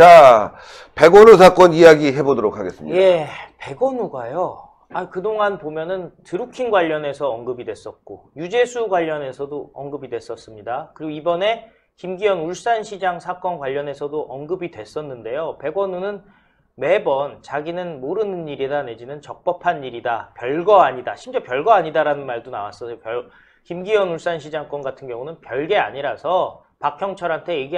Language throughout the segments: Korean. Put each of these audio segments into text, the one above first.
자, 백원우 사건 이야기 해보도록 하겠습니다. 예, 백원우가요. 그동안 보면은 드루킹 관련해서 언급이 됐었고 유재수 관련해서도 언급이 됐었습니다. 그리고 이번에 김기현 울산시장 사건 관련해서도 언급이 됐었는데요. 백원우는 매번 자기는 모르는 일이다 내지는 적법한 일이다, 별거 아니다, 심지어 별거 아니다라는 말도 나왔어요. 김기현 울산시장 건 같은 경우는 별게 아니라서 박형철한테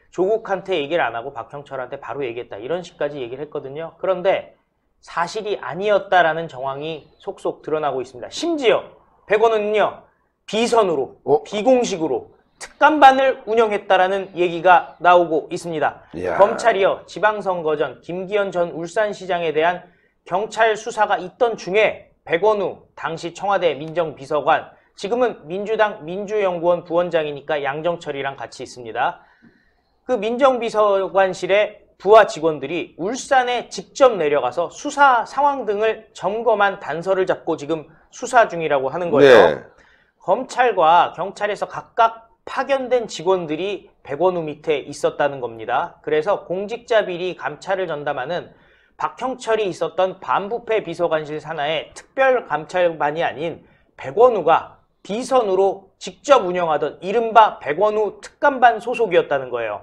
조국한테 얘기를 안 하고 박형철한테 바로 얘기했다, 이런 식까지 얘기를 했거든요. 그런데 사실이 아니었다라는 정황이 속속 드러나고 있습니다. 심지어 백원우는요, 비선으로, 비공식으로 특감반을 운영했다라는 얘기가 나오고 있습니다. 이야. 검찰이요, 지방선거 전 김기현 전 울산시장에 대한 경찰 수사가 있던 중에 백원우 당시 청와대 민정비서관, 지금은 민주당 민주연구원 부원장이니까 양정철이랑 같이 있습니다. 그 민정비서관실의 부하 직원들이 울산에 직접 내려가서 수사 상황 등을 점검한 단서를 잡고 지금 수사 중이라고 하는 거예요. 네. 검찰과 경찰에서 각각 파견된 직원들이 백원우 밑에 있었다는 겁니다. 그래서 공직자 비리 감찰을 전담하는 박형철이 있었던 반부패 비서관실 산하의 특별감찰반이 아닌 백원우가 비선으로 직접 운영하던 이른바 백원우 특감반 소속이었다는 거예요.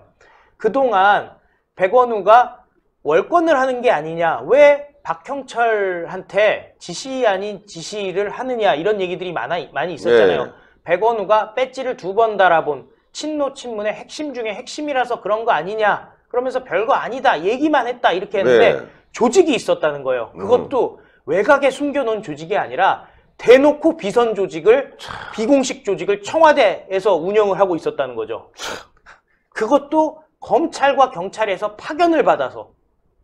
그동안 백원우가 월권을 하는 게 아니냐, 왜 박형철한테 지시 아닌 지시를 하느냐, 이런 얘기들이 많이 있었잖아요. 네. 백원우가 배지를 2번 달아본 친노 친문의 핵심 중에 핵심이라서 그런 거 아니냐, 그러면서 별거 아니다 얘기만 했다, 이렇게 했는데 네. 조직이 있었다는 거예요. 그것도 외곽에 숨겨놓은 조직이 아니라 대놓고 비선 조직을, 비공식 조직을 청와대에서 운영을 하고 있었다는 거죠. 그것도 검찰과 경찰에서 파견을 받아서.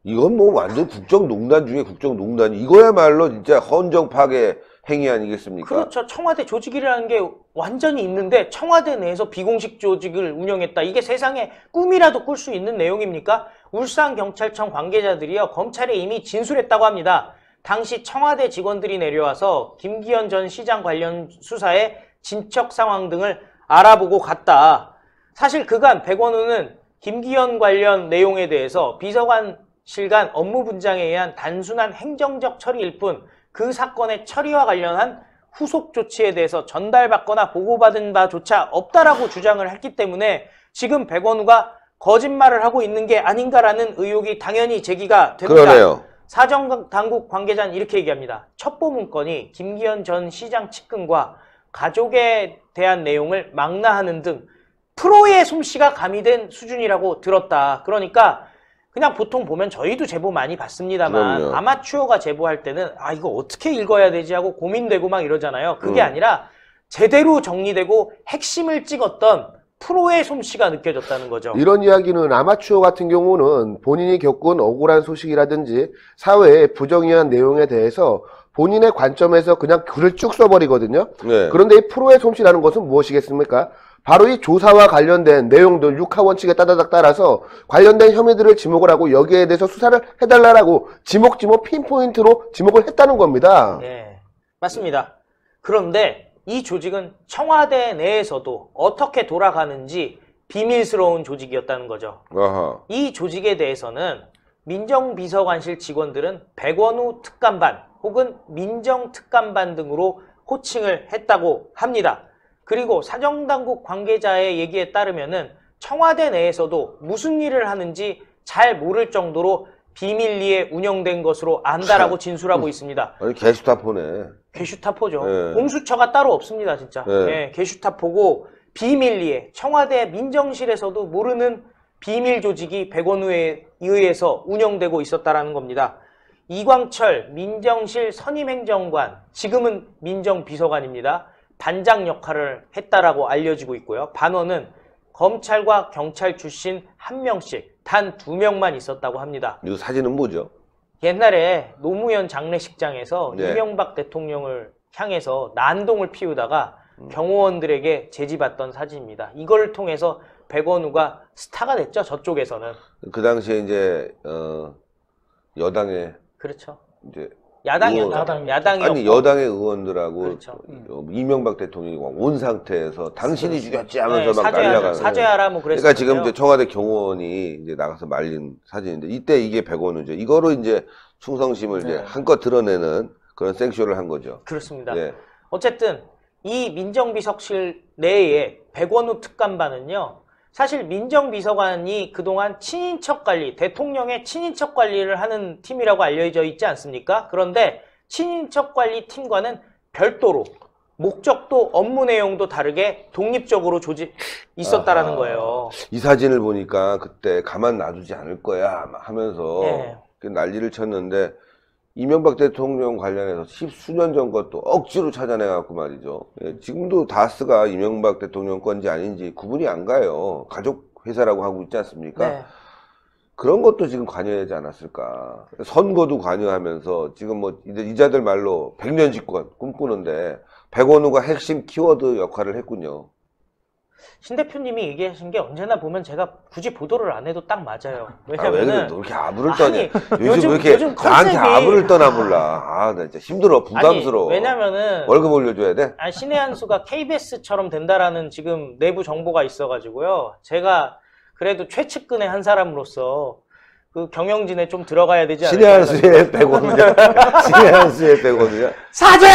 이건 뭐 완전 국정농단 중에 국정농단이, 이거야말로 진짜 헌정 파괴 행위 아니겠습니까? 그렇죠. 청와대 조직이라는 게 완전히 있는데 청와대 내에서 비공식 조직을 운영했다. 이게 세상에 꿈이라도 꿀 수 있는 내용입니까? 울산경찰청 관계자들이요, 검찰에 이미 진술했다고 합니다. 당시 청와대 직원들이 내려와서 김기현 전 시장 관련 수사의 진척 상황 등을 알아보고 갔다. 사실 그간 백원우는 김기현 관련 내용에 대해서 비서관실 간 업무 분장에 의한 단순한 행정적 처리일 뿐 그 사건의 처리와 관련한 후속 조치에 대해서 전달받거나 보고받은 바조차 없다라고 주장을 했기 때문에 지금 백원우가 거짓말을 하고 있는 게 아닌가라는 의혹이 당연히 제기가 됩니다. 그러네요. 사정당국 관계자는 이렇게 얘기합니다. 첩보 문건이 김기현 전 시장 측근과 가족에 대한 내용을 망라하는 등 프로의 솜씨가 가미된 수준이라고 들었다. 그러니까 그냥 보통 보면 저희도 제보 많이 받습니다만 그럼요. 아마추어가 제보할 때는 이거 어떻게 읽어야 되지 하고 고민되고 막 이러잖아요. 그게 아니라 제대로 정리되고 핵심을 찍었던 프로의 솜씨가 느껴졌다는 거죠. 이런 이야기는 아마추어 같은 경우는 본인이 겪은 억울한 소식이라든지 사회의 부정의한 내용에 대해서 본인의 관점에서 그냥 글을 쭉 써버리거든요. 네. 그런데 이 프로의 솜씨라는 것은 무엇이겠습니까? 바로 이 조사와 관련된 내용들 6하 원칙에 따다닥 따라서 관련된 혐의들을 지목을 하고 여기에 대해서 수사를 해달라고 지목 핀포인트로 지목을 했다는 겁니다. 네, 맞습니다. 그런데 이 조직은 청와대 내에서도 어떻게 돌아가는지 비밀스러운 조직이었다는 거죠. 아하. 이 조직에 대해서는 민정비서관실 직원들은 백원우 특감반 혹은 민정특감반 등으로 호칭을 했다고 합니다. 그리고 사정당국 관계자의 얘기에 따르면은 청와대 내에서도 무슨 일을 하는지 잘 모를 정도로 비밀리에 운영된 것으로 안다라고 진술하고 있습니다. 아니, 게슈타포네. 게슈타포죠. 네. 공수처가 따로 없습니다, 진짜. 네. 네, 게슈타포고 비밀리에 청와대 민정실에서도 모르는 비밀 조직이 백원우에 의해서 운영되고 있었다라는 겁니다. 이광철 민정실 선임행정관, 지금은 민정비서관입니다. 반장 역할을 했다라고 알려지고 있고요. 반원은 검찰과 경찰 출신 1명씩 단 2명만 있었다고 합니다. 이 사진은 뭐죠? 옛날에 노무현 장례식장에서 네. 이명박 대통령을 향해서 난동을 피우다가 경호원들에게 제지받던 사진입니다. 이걸 통해서 백원우가 스타가 됐죠, 저쪽에서는. 그 당시에 이제 여당의 그렇죠. 이제 야당이었죠. 야당이었고. 아니 여당의 의원들하고 그렇죠. 이명박 대통령이 온 상태에서 당신이 죽였지 하면서 네, 막 난리나가는. 사죄하라 뭐 그랬어요. 그러니까 지금 이제 청와대 경호원이 이제 나가서 말린 사진인데 이때 이게 100원이죠. 이거로 이제 충성심을 이제 한껏 드러내는 그런 생쇼를 한 거죠. 그렇습니다. 예. 어쨌든 이 민정비서실 내에 백원우 특감반은요. 사실 민정비서관이 그동안 친인척 관리, 대통령의 친인척 관리를 하는 팀이라고 알려져 있지 않습니까? 그런데 친인척 관리 팀과는 별도로 목적도 업무 내용도 다르게 독립적으로 있었다라는 거예요. 이 사진을 보니까 그때 가만 놔두지 않을 거야 막 하면서 네. 난리를 쳤는데 이명박 대통령 관련해서 10수년 전 것도 억지로 찾아내갖고 말이죠. 예, 지금도 다스가 이명박 대통령 건지 아닌지 구분이 안 가요. 가족 회사라고 하고 있지 않습니까? 네. 그런 것도 지금 관여하지 않았을까. 선거도 관여하면서 지금 뭐 이자들 말로 100년 집권 꿈꾸는데 백원우가 핵심 키워드 역할을 했군요. 신 대표님이 얘기하신 게 언제나 보면 제가 굳이 보도를 안 해도 딱 맞아요. 왜 그래? 왜냐면은 너 이렇게 아부를 떠냐? 아니, 요즘 왜 이렇게 요즘 나한테 컨셉이 아부를 떠나 몰라. 아, 나 진짜 힘들어. 부담스러워. 아니, 왜냐면은 월급 올려줘야 돼? 아니, 신의 한 수가 KBS처럼 된다라는 지금 내부 정보가 있어가지고요. 제가 그래도 최측근의 한 사람으로서 그 경영진에 좀 들어가야 되지 않을까. 신의 한 수에 100원이야. 신의 한 수에 100원이야. 사죄야!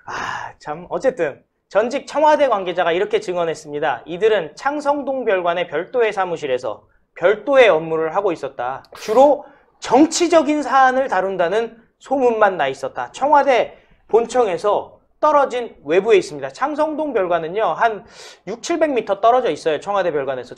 아, 참 어쨌든 전직 청와대 관계자가 이렇게 증언했습니다. 이들은 창성동 별관의 별도의 사무실에서 별도의 업무를 하고 있었다. 주로 정치적인 사안을 다룬다는 소문만 나 있었다. 청와대 본청에서 떨어진 외부에 있습니다. 창성동 별관은요, 한 600-700m 떨어져 있어요. 청와대 별관에서.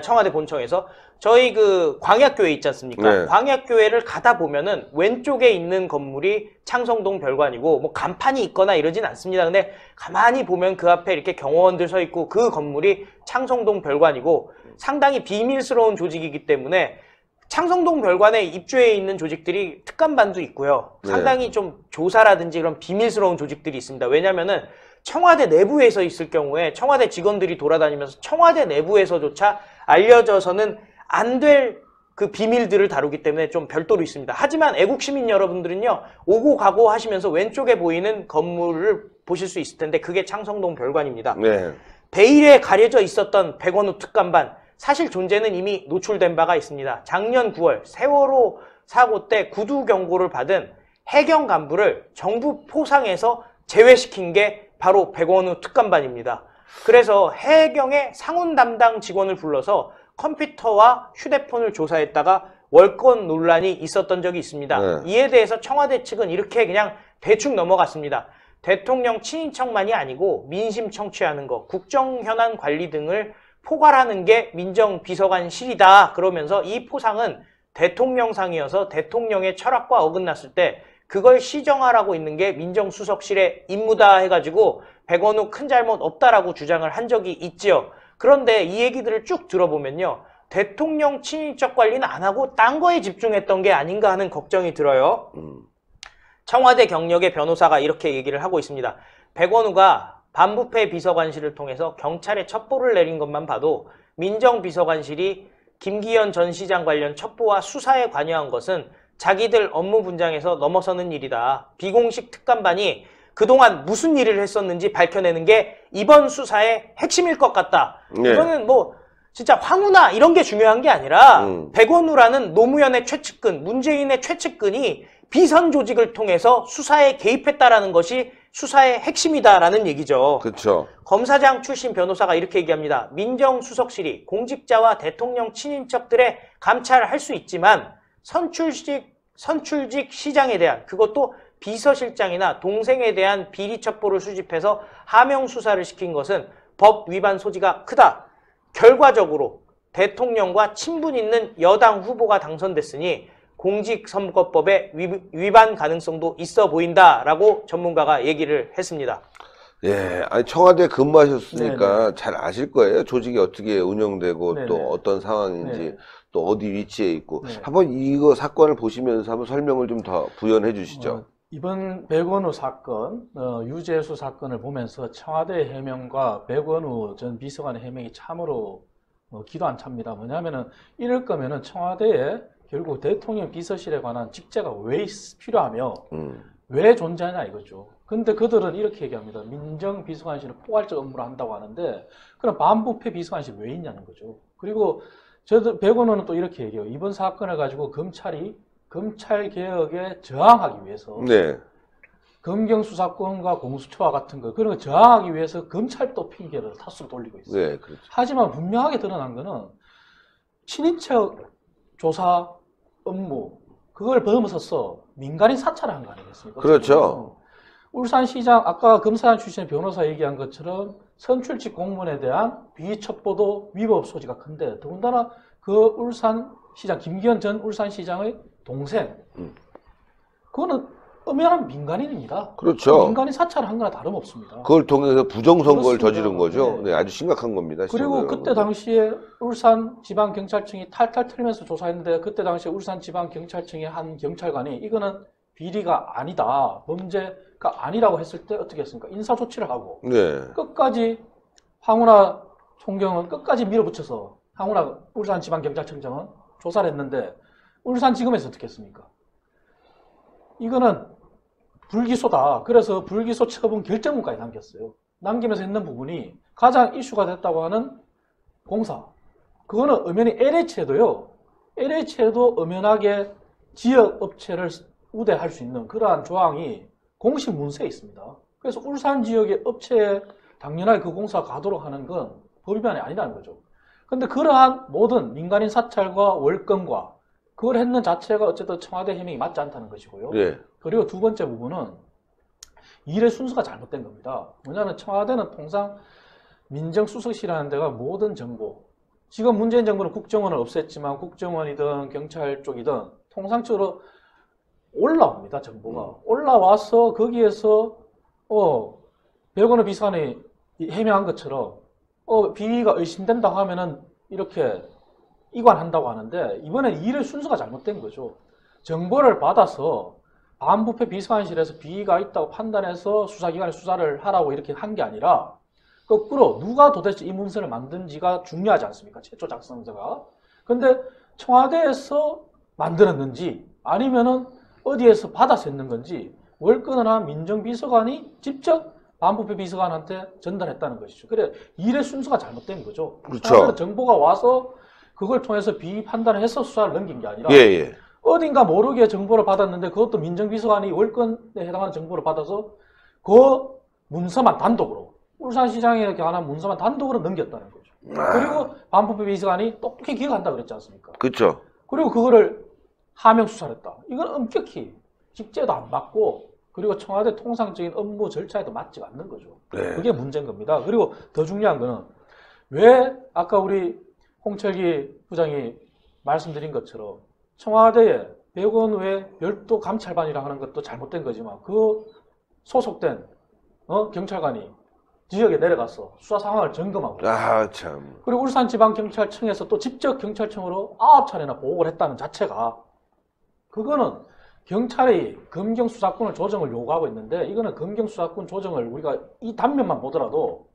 청와대 본청에서. 저희 그 광약교회 있지 않습니까? 네. 광약교회를 가다 보면은 왼쪽에 있는 건물이 창성동 별관이고, 뭐 간판이 있거나 이러진 않습니다. 근데 가만히 보면 그 앞에 이렇게 경호원들 서 있고 그 건물이 창성동 별관이고 상당히 비밀스러운 조직이기 때문에 창성동 별관에 입주해 있는 조직들이 특감반도 있고요. 상당히 좀 조사라든지 그런 비밀스러운 조직들이 있습니다. 왜냐면은 청와대 내부에서 있을 경우에 청와대 직원들이 돌아다니면서 청와대 내부에서조차 알려져서는 안 될 그 비밀들을 다루기 때문에 좀 별도로 있습니다. 하지만 애국 시민 여러분들은요, 오고 가고 하시면서 왼쪽에 보이는 건물을 보실 수 있을 텐데 그게 창성동 별관입니다. 네. 베일에 가려져 있었던 백원우 특감반, 사실 존재는 이미 노출된 바가 있습니다. 작년 9월 세월호 사고 때 구두 경고를 받은 해경 간부를 정부 포상에서 제외시킨 게 바로 백원우 특감반입니다. 그래서 해경의 상훈 담당 직원을 불러서 컴퓨터와 휴대폰을 조사했다가 월권 논란이 있었던 적이 있습니다. 이에 대해서 청와대 측은 이렇게 그냥 대충 넘어갔습니다. 대통령 친인척만이 아니고 민심 청취하는 거, 국정 현안 관리 등을 포괄하는 게 민정비서관실이다. 그러면서 이 포상은 대통령상이어서 대통령의 철학과 어긋났을 때 그걸 시정하라고 있는 게 민정수석실의 임무다 해가지고 백원우 큰 잘못 없다라고 주장을 한 적이 있지요. 그런데 이 얘기들을 쭉 들어보면요, 대통령 친인척 관리는 안 하고 딴 거에 집중했던 게 아닌가 하는 걱정이 들어요. 청와대 경력의 변호사가 이렇게 얘기를 하고 있습니다. 백원우가 반부패 비서관실을 통해서 경찰에 첩보를 내린 것만 봐도 민정비서관실이 김기현 전 시장 관련 첩보와 수사에 관여한 것은 자기들 업무 분장에서 넘어서는 일이다. 비공식 특감반이 그동안 무슨 일을 했었는지 밝혀내는 게 이번 수사의 핵심일 것 같다. 이거는 뭐 진짜 황우나 이런 게 중요한 게 아니라 백원우라는 노무현의 최측근, 문재인의 최측근이 비선 조직을 통해서 수사에 개입했다라는 것이 수사의 핵심이다라는 얘기죠. 그렇죠. 검사장 출신 변호사가 이렇게 얘기합니다. 민정수석실이 공직자와 대통령 친인척들의 감찰을 할 수 있지만 선출직 시장에 대한, 그것도 비서실장이나 동생에 대한 비리 첩보를 수집해서 하명 수사를 시킨 것은 법 위반 소지가 크다. 결과적으로 대통령과 친분 있는 여당 후보가 당선됐으니 공직선거법의 위반 가능성도 있어 보인다라고 전문가가 얘기를 했습니다. 예, 아니 청와대 근무하셨으니까 잘 아실 거예요. 조직이 어떻게 운영되고 또 어떤 상황인지 또 어디 위치에 있고. 한번 이거 사건을 보시면서 한번 설명을 좀 더 부연해 주시죠. 이번 백원우 사건, 유재수 사건을 보면서 청와대 해명과 백원우 전 비서관의 해명이 참으로 기도 안 찹니다. 뭐냐면은 이럴 거면은 청와대에 결국 대통령 비서실에 관한 직제가 왜 필요하며 왜 존재하냐 이거죠. 근데 그들은 이렇게 얘기합니다. 민정비서관실은 포괄적 업무를 한다고 하는데 그럼 반부패 비서관실이 왜 있냐는 거죠. 그리고 저도 백원호는 또 이렇게 얘기해요. 이번 사건을 가지고 검찰이 검찰 개혁에 저항하기 위해서 네. 검경수사권과 공수처와 같은 거 그런 거 저항하기 위해서 검찰도 핑계를 탓으로 돌리고 있어요. 네, 그렇죠. 하지만 분명하게 드러난 거는 친인척 조사 업무 그걸 벗어서 민간인 사찰을 한 거 아니겠습니까? 그렇죠. 울산시장 아까 검사장 출신 변호사 얘기한 것처럼 선출직 공무원에 대한 비첩보도 위법 소지가 큰데 더군다나 그 울산시장 김기현 전 울산시장의 동생 그거는 엄연한 민간인입니다. 그렇죠. 민간인 사찰을 한 거나 다름없습니다. 그걸 통해서 부정선거를 그렇습니다. 저지른 거죠. 네. 네, 아주 심각한 겁니다. 그리고 시청자 그때 여러분. 당시에 울산지방경찰청이 탈탈 털면서 조사했는데 그때 당시에 울산지방경찰청의 한 경찰관이 이거는 비리가 아니다, 범죄가 아니라고 했을 때 어떻게 했습니까? 인사조치를 하고 네. 끝까지 황운하 총경은 끝까지 밀어붙여서 황운하 울산지방경찰청장은 조사를 했는데 울산지검에서 어떻게 했습니까? 이거는 불기소다. 그래서 불기소 처분 결정문까지 남겼어요. 남기면서 했는 부분이 가장 이슈가 됐다고 하는 공사. 그거는 엄연히 LH에도요. LH에도 엄연하게 지역 업체를 우대할 수 있는 그러한 조항이 공식 문서에 있습니다. 그래서 울산 지역의 업체에 당연하게 그 공사가 가도록 하는 건 법 위반이 아니라는 거죠. 근데 그러한 모든 민간인 사찰과 월권과 그걸 했는 자체가 어쨌든 청와대 해명이 맞지 않다는 것이고요. 네. 그리고 두 번째 부분은 일의 순서가 잘못된 겁니다. 뭐냐면 청와대는 통상 민정수석실이라는 데가 모든 정보, 지금 문재인 정부는 국정원을 없앴지만 국정원이든 경찰 쪽이든 통상적으로 올라옵니다. 정보가. 올라와서 거기에서 백원호 비서관이 해명한 것처럼 비위가 의심된다고 하면은 이렇게 이관한다고 하는데 이번엔 일의 순서가 잘못된 거죠. 정보를 받아서 반부패 비서관실에서 비위가 있다고 판단해서 수사기관에 수사를 하라고 이렇게 한 게 아니라 거꾸로 누가 도대체 이 문서를 만든지가 중요하지 않습니까? 최초 작성자가. 근데 청와대에서 만들었는지 아니면은 어디에서 받아서 했는 건지 월권을 한 민정비서관이 직접 반부패 비서관한테 전달했다는 것이죠. 그래 일의 순서가 잘못된 거죠. 그렇죠. 정보가 와서 그걸 통해서 비위 판단을 해서 수사를 넘긴 게 아니라 예. 어딘가 모르게 정보를 받았는데 그것도 민정비서관이 월권에 해당하는 정보를 받아서 그 문서만 단독으로 울산시장에 관한 문서만 단독으로 넘겼다는 거죠. 그리고 반부패 비서관이 똑똑히 기억한다 그랬지 않습니까? 그렇죠. 그리고 그거를 하명 수사를 했다. 이건 엄격히 직제도 안 맞고 그리고 청와대 통상적인 업무 절차에도 맞지 않는 거죠. 네. 그게 문제인 겁니다. 그리고 더 중요한 거는 왜 아까 우리 홍철기 부장이 말씀드린 것처럼 청와대에 백원호의 별도 감찰반이라 하는 것도 잘못된 거지만 그 소속된 경찰관이 지역에 내려가서 수사 상황을 점검하고 아, 참. 그리고 울산지방경찰청에서 또 직접 경찰청으로 9차례나 보고를 했다는 자체가 그거는 경찰이 검경수사권을 조정을 요구하고 있는데 이거는 검경수사권 조정을 우리가 이 단면만 보더라도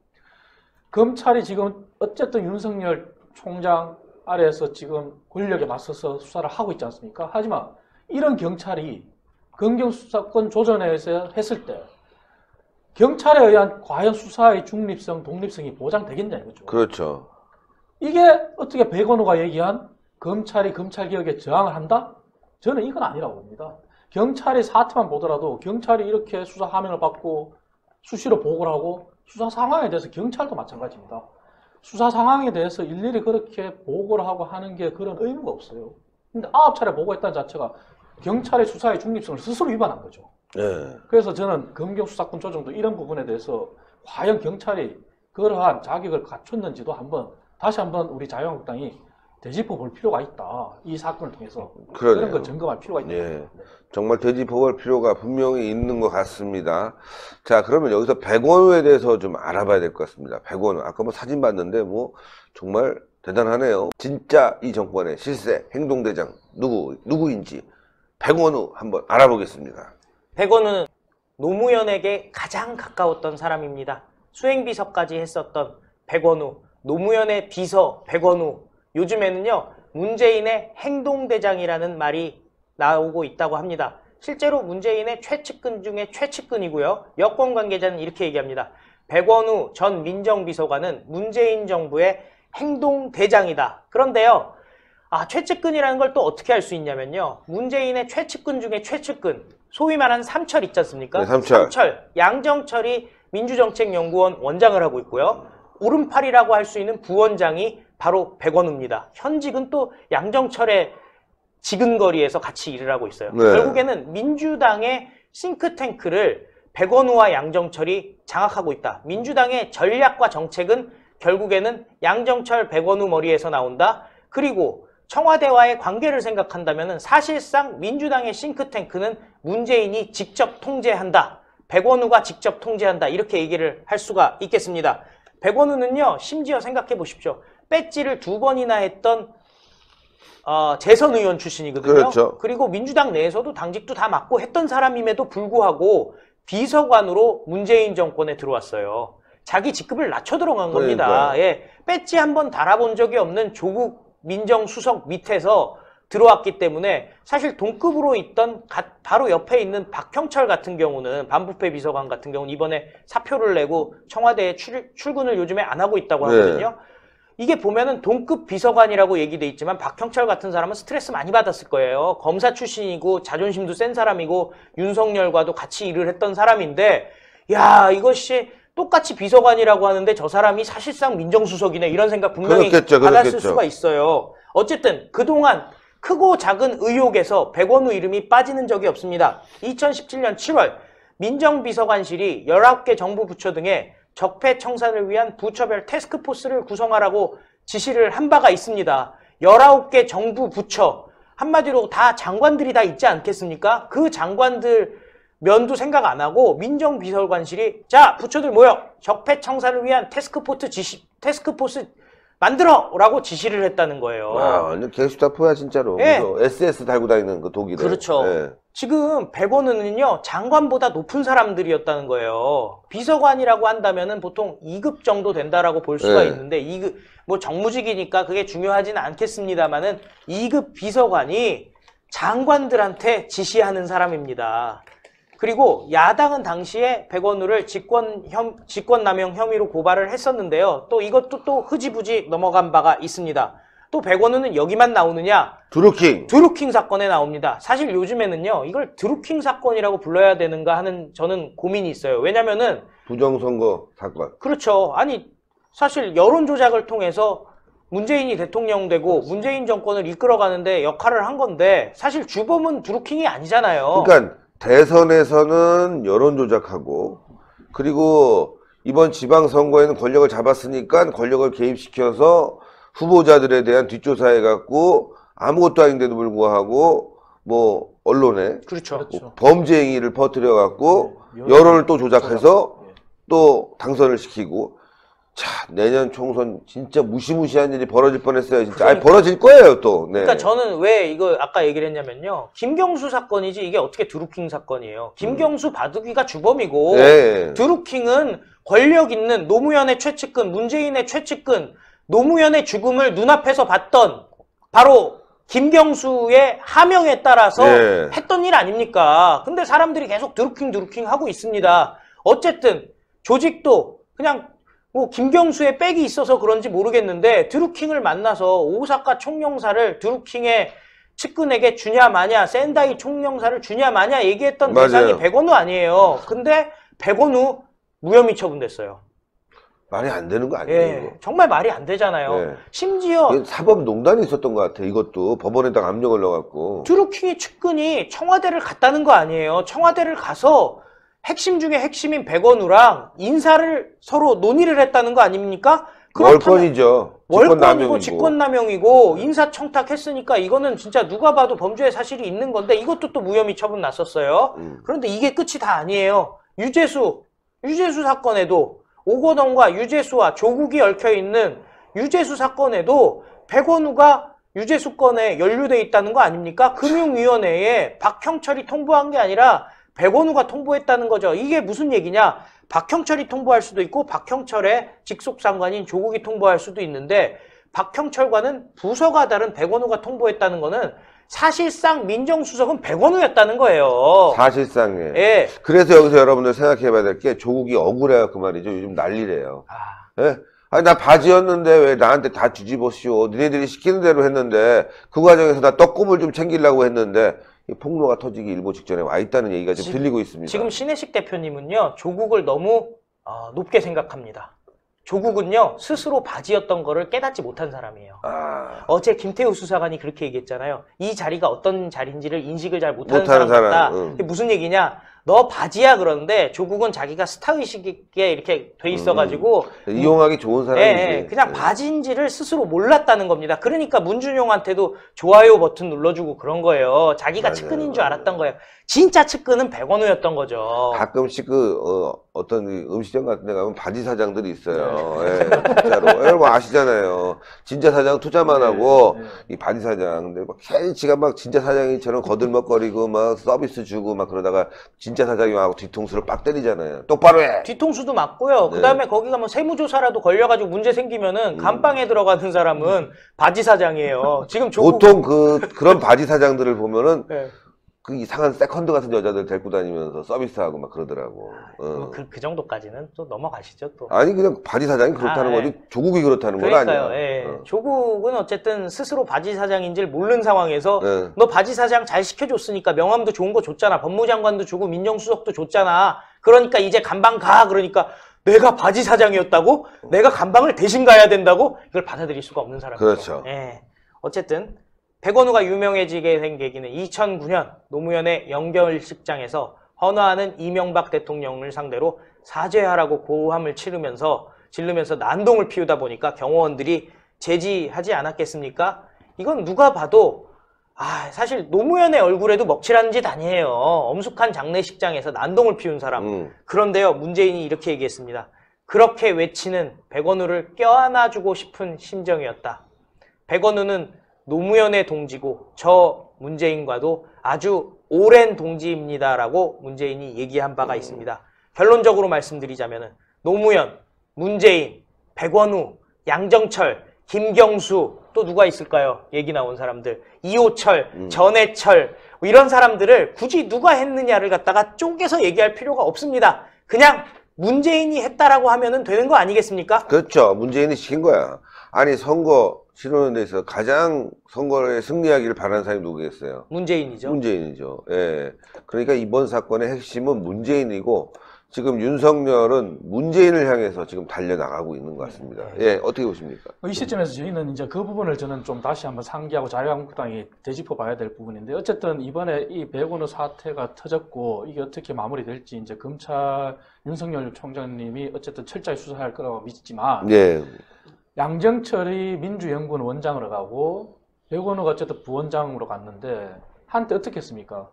검찰이 지금 어쨌든 윤석열 총장 아래에서 지금 권력에 맞서서 수사를 하고 있지 않습니까? 하지만 이런 경찰이 검경수사권 조정에 의해서 했을 때 경찰에 의한 과연 수사의 중립성, 독립성이 보장되겠냐 이거죠. 그렇죠. 이게 어떻게 백원호가 얘기한 검찰이 검찰개혁에 저항을 한다? 저는 이건 아니라고 봅니다. 경찰이 사태만 보더라도 경찰이 이렇게 수사 화면을 받고 수시로 보고를 하고 수사 상황에 대해서 경찰도 마찬가지입니다. 수사 상황에 대해서 일일이 그렇게 보고를 하고 하는 게 그런 의무가 없어요. 근데 9차례 보고했다는 자체가 경찰의 수사의 중립성을 스스로 위반한 거죠. 네. 그래서 저는 검경수사권 조정도 이런 부분에 대해서 과연 경찰이 그러한 자격을 갖췄는지도 다시 한번 우리 자유한국당이 되짚어 볼 필요가 있다. 이 사건을 통해서 그러네요. 그런 걸 점검할 필요가 있다. 예. 정말 되짚어볼 필요가 분명히 있는 것 같습니다. 자, 그러면 여기서 백원호에 대해서 좀 알아봐야 될 것 같습니다. 백원호. 아까 뭐 사진 봤는데 뭐 정말 대단하네요. 진짜 이 정권의 실세 행동대장 누구인지 백원호 한번 알아보겠습니다. 백원호는 노무현에게 가장 가까웠던 사람입니다. 수행비서까지 했었던 백원호. 노무현의 비서 백원우, 요즘에는요 문재인의 행동대장이라는 말이 나오고 있다고 합니다. 실제로 문재인의 최측근 중에 최측근이고요. 여권 관계자는 이렇게 얘기합니다. 백원우 전 민정비서관은 문재인 정부의 행동대장이다. 그런데요, 최측근이라는 걸 또 어떻게 알 수 있냐면요. 문재인의 최측근 중에 최측근, 소위 말하는 삼철 있지 않습니까? 네, 삼철. 양정철이 민주정책연구원 원장을 하고 있고요. 오른팔이라고 할 수 있는 부원장이 바로 백원우입니다. 현직은 또 양정철의 지근거리에서 같이 일을 하고 있어요. 네. 결국에는 민주당의 싱크탱크를 백원우와 양정철이 장악하고 있다. 민주당의 전략과 정책은 결국에는 양정철, 백원우 머리에서 나온다. 그리고 청와대와의 관계를 생각한다면 사실상 민주당의 싱크탱크는 문재인이 직접 통제한다. 백원우가 직접 통제한다. 이렇게 얘기를 할 수가 있겠습니다. 백원우는요, 심지어 생각해 보십시오. 배지를 2번이나 했던 재선 의원 출신이거든요. 그렇죠. 그리고 민주당 내에서도 당직도 다 맡고 했던 사람임에도 불구하고 비서관으로 문재인 정권에 들어왔어요. 자기 직급을 낮춰 들어간 겁니다. 그러니까요. 예, 배지 한번 달아본 적이 없는 조국 민정수석 밑에서 들어왔기 때문에 사실 동급으로 있던 바로 옆에 있는 박형철 같은 경우는, 반부패 비서관 같은 경우는 이번에 사표를 내고 청와대에 출근을 요즘에 안 하고 있다고 하거든요. 이게 보면은 동급 비서관이라고 얘기돼 있지만 박형철 같은 사람은 스트레스 많이 받았을 거예요. 검사 출신이고 자존심도 센 사람이고 윤석열과도 같이 일을 했던 사람인데, 야, 이것이 똑같이 비서관이라고 하는데 저 사람이 사실상 민정수석이네, 이런 생각 분명히 받았을 수가 있어요. 어쨌든 그동안 크고 작은 의혹에서 백원우 이름이 빠지는 적이 없습니다. 2017년 7월 민정비서관실이 19개 정부 부처 등에 적폐 청산을 위한 부처별 태스크포스를 구성하라고 지시를 한 바가 있습니다. 19개 정부 부처, 한마디로 다 장관들이 다 있지 않겠습니까? 그 장관들 면도 생각 안 하고 민정비서관실이 자, 부처들 모여 적폐 청산을 위한 태스크포스 만들어! 라고 지시를 했다는 거예요. 와, 완전 개수다포야 진짜로. 예. SS 달고 다니는 그 독일에. 그렇죠. 예. 지금 백원우는요, 장관보다 높은 사람들이었다는 거예요. 비서관이라고 한다면은 보통 2급 정도 된다라고 볼 수가 있는데, 2급, 뭐 정무직이니까 그게 중요하지는 않겠습니다만은 2급 비서관이 장관들한테 지시하는 사람입니다. 그리고 야당은 당시에 백원우를 직권남용 혐의로 고발을 했었는데요. 또 이것도 또 흐지부지 넘어간 바가 있습니다. 또 백원우는 여기만 나오느냐? 드루킹 사건에 나옵니다. 사실 요즘에는요, 이걸 드루킹 사건이라고 불러야 되는가 하는 저는 고민이 있어요. 왜냐면은 부정선거 사건. 그렇죠. 아니, 사실 여론 조작을 통해서 문재인이 대통령 되고 문재인 정권을 이끌어가는데 역할을 한 건데, 사실 주범은 드루킹이 아니잖아요. 그러니까 대선에서는 여론 조작하고, 그리고 이번 지방선거에는 권력을 잡았으니까 권력을 개입시켜서 후보자들에 대한 뒷조사해갖고 아무것도 아닌데도 불구하고 뭐 언론에 그렇죠. 뭐 범죄 행위를 퍼뜨려갖고 여론을 또 조작해서 또 당선을 시키고. 자, 내년 총선 진짜 무시무시한 일이 벌어질 뻔했어요. 진짜. 아니, 벌어질 거예요 또. 네. 그러니까 저는 왜 이거 아까 얘기를 했냐면요, 김경수 사건이지 이게 어떻게 드루킹 사건이에요. 김경수 바둑이가 주범이고, 네. 드루킹은 권력 있는 노무현의 최측근, 문재인의 최측근, 노무현의 죽음을 눈앞에서 봤던 바로 김경수의 하명에 따라서 했던 일 아닙니까? 근데 사람들이 계속 드루킹 하고 있습니다. 어쨌든 조직도 그냥 뭐 김경수의 백이 있어서 그런지 모르겠는데 드루킹을 만나서 오사카 총영사를 드루킹의 측근에게 주냐 마냐, 센다이 총영사를 주냐 마냐 얘기했던 대상이 백원우 아니에요. 근데 백원우 무혐의 처분됐어요. 말이 안 되는 거 아니에요? 예, 정말 말이 안 되잖아요. 심지어 사법농단이 있었던 것 같아. 이것도 법원에다가 압력을 넣어갖고. 드루킹의 측근이 청와대를 갔다는 거 아니에요. 청와대를 가서 핵심 중에 핵심인 백원우랑 인사를 서로 논의를 했다는 거 아닙니까? 월권이죠. 월권이고 직권남용이고 인사청탁했으니까 이거는 진짜 누가 봐도 범죄의 사실이 있는 건데, 이것도 또 무혐의 처분 났었어요. 그런데 이게 끝이 다 아니에요. 유재수 사건에도 오거돈과 유재수와 조국이 얽혀있는 유재수 사건에도 백원우가 유재수 건에 연루돼 있다는 거 아닙니까? 금융위원회에 박형철이 통보한 게 아니라 백원우가 통보했다는 거죠. 이게 무슨 얘기냐? 박형철이 통보할 수도 있고 박형철의 직속 상관인 조국이 통보할 수도 있는데 박형철과는 부서가 다른 백원우가 통보했다는 거는 사실상 민정수석은 백원우였다는 거예요. 사실상에. 예. 그래서 여기서 여러분들 생각해 봐야 될 게 조국이 억울해요. 그 말이죠. 요즘 난리래요. 예? 아니, 나 바지였는데 왜 나한테 다 뒤집어씌워. 니네들이 시키는 대로 했는데 그 과정에서 나 떡국을 좀 챙기려고 했는데 이 폭로가 터지기 일보 직전에 와 있다는 얘기가 좀 들리고 있습니다. 지금 신혜식 대표님은요. 조국을 너무 높게 생각합니다. 조국은요. 스스로 바지였던 거를 깨닫지 못한 사람이에요. 어제 김태우 수사관이 그렇게 얘기했잖아요. 이 자리가 어떤 자리인지를 인식을 잘 못하는 사람 같다. 그게 무슨 얘기냐? 너 바지야 그러는데 조국은 자기가 스타의식 있게 이렇게 돼 있어가지고 이용하기 좋은 사람이지. 그냥 바지인지를 스스로 몰랐다는 겁니다. 그러니까 문준용한테도 좋아요 버튼 눌러주고 그런 거예요. 자기가 측근인 줄 알았던 거예요. 진짜 측근은 백원우였던 거죠. 가끔씩 어떤 음식점 같은 데 가면 바지 사장들이 있어요. 예, 진짜로. 여러분 아시잖아요. 진짜 사장 투자만 하고 이 바지 사장. 근데 막 괜히 지가 막 진짜 사장이처럼 거들먹거리고 막 서비스 주고 막 그러다가 진짜 사장이 와고 뒤통수를 빡 때리잖아요. 똑바로 해! 뒤통수도 맞고요. 그 다음에 거기 가면 세무조사라도 걸려가지고 문제 생기면은 감방에 들어가는 사람은 바지 사장이에요. 지금 조국 보통 그런 바지 사장들을 보면은 그 이상한 세컨드 같은 여자들 데리고 다니면서 서비스하고 막 그러더라고. 그 정도까지는 또 넘어가시죠 또. 아니 그냥 바지 사장이 그렇다는 거지 조국이 그렇다는 건 아니야. 그러니까요. 조국은 어쨌든 스스로 바지 사장인지를 모르는 상황에서 너 바지 사장 잘 시켜줬으니까 명함도 좋은 거 줬잖아. 법무장관도 주고 민정수석도 줬잖아. 그러니까 이제 감방 가. 그러니까 내가 바지 사장이었다고? 내가 감방을 대신 가야 된다고? 이걸 받아들일 수가 없는 사람이죠. 그렇죠. 어쨌든 백원우가 유명해지게 된 계기는 2009년 노무현의 영결식장에서 헌화하는 이명박 대통령을 상대로 사죄하라고 고함을 지르면서 난동을 피우다 보니까 경호원들이 제지하지 않았겠습니까? 이건 누가 봐도 사실 노무현의 얼굴에도 먹칠하는 짓 아니에요. 엄숙한 장례식장에서 난동을 피운 사람. 그런데요, 문재인이 이렇게 얘기했습니다. 그렇게 외치는 백원우를 껴안아주고 싶은 심정이었다. 백원우는 노무현의 동지고 저 문재인과도 아주 오랜 동지입니다라고 문재인이 얘기한 바가 있습니다. 결론적으로 말씀드리자면 노무현, 문재인, 백원우, 양정철, 김경수 또 누가 있을까요? 얘기 나온 사람들. 이호철, 전해철 이런 사람들을 굳이 누가 했느냐를 갖다가 쪼개서 얘기할 필요가 없습니다. 그냥 문재인이 했다라고 하면 되는 거 아니겠습니까? 그렇죠. 문재인이 시킨 거야. 아니 선거 치르는 데서 가장 선거에 승리하기를 바라는 사람이 누구겠어요? 문재인이죠. 문재인이죠. 예. 그러니까 이번 사건의 핵심은 문재인이고 지금 윤석열은 문재인을 향해서 지금 달려나가고 있는 것 같습니다. 예, 어떻게 보십니까? 이 시점에서 저희는 이제 그 부분을 저는 좀 다시 한번 상기하고 자유한국당이 되짚어 봐야 될 부분인데 어쨌든 이번에 이 백원우 사태가 터졌고 이게 어떻게 마무리될지 이제 검찰 윤석열 총장님이 어쨌든 철저히 수사할 거라고 믿지만 예. 양정철이 민주연구원 원장으로 가고 백원우가 어쨌든 부원장으로 갔는데 한때 어떻게 했습니까?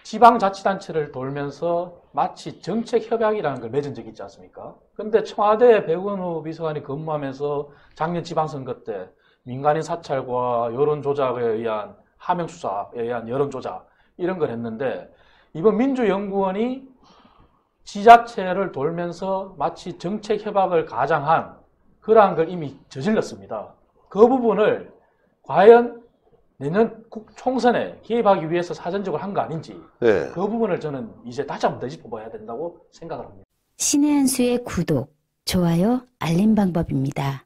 지방자치단체를 돌면서 마치 정책협약이라는 걸 맺은 적이 있지 않습니까? 근데 청와대 백원우 비서관이 근무하면서 작년 지방선거 때 민간인 사찰과 여론조작에 의한 하명수사에 의한 여론조작 이런 걸 했는데 이번 민주연구원이 지자체를 돌면서 마치 정책협약을 가장한 그러한 걸 이미 저질렀습니다. 그 부분을 과연 내년 총선에 개입하기 위해서 사전적으로 한 거 아닌지 그 부분을 저는 이제 다시 한번 되짚어봐야 된다고 생각을 합니다. 신의 한 수의 구독, 좋아요, 알림 방법입니다.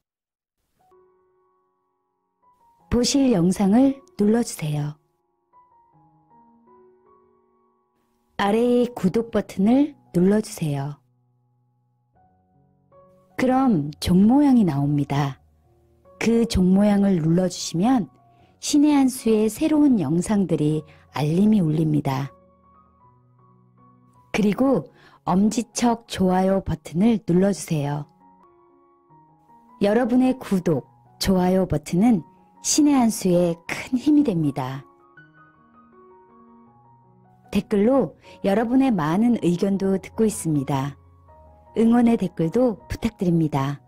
보실 영상을 눌러주세요. 아래의 구독 버튼을 눌러주세요. 그럼 종 모양이 나옵니다. 그 종 모양을 눌러주시면 신의 한 수의 새로운 영상들이 알림이 울립니다. 그리고 엄지척 좋아요 버튼을 눌러주세요. 여러분의 구독, 좋아요 버튼은 신의 한 수의 큰 힘이 됩니다. 댓글로 여러분의 많은 의견도 듣고 있습니다. 응원의 댓글도 부탁드립니다.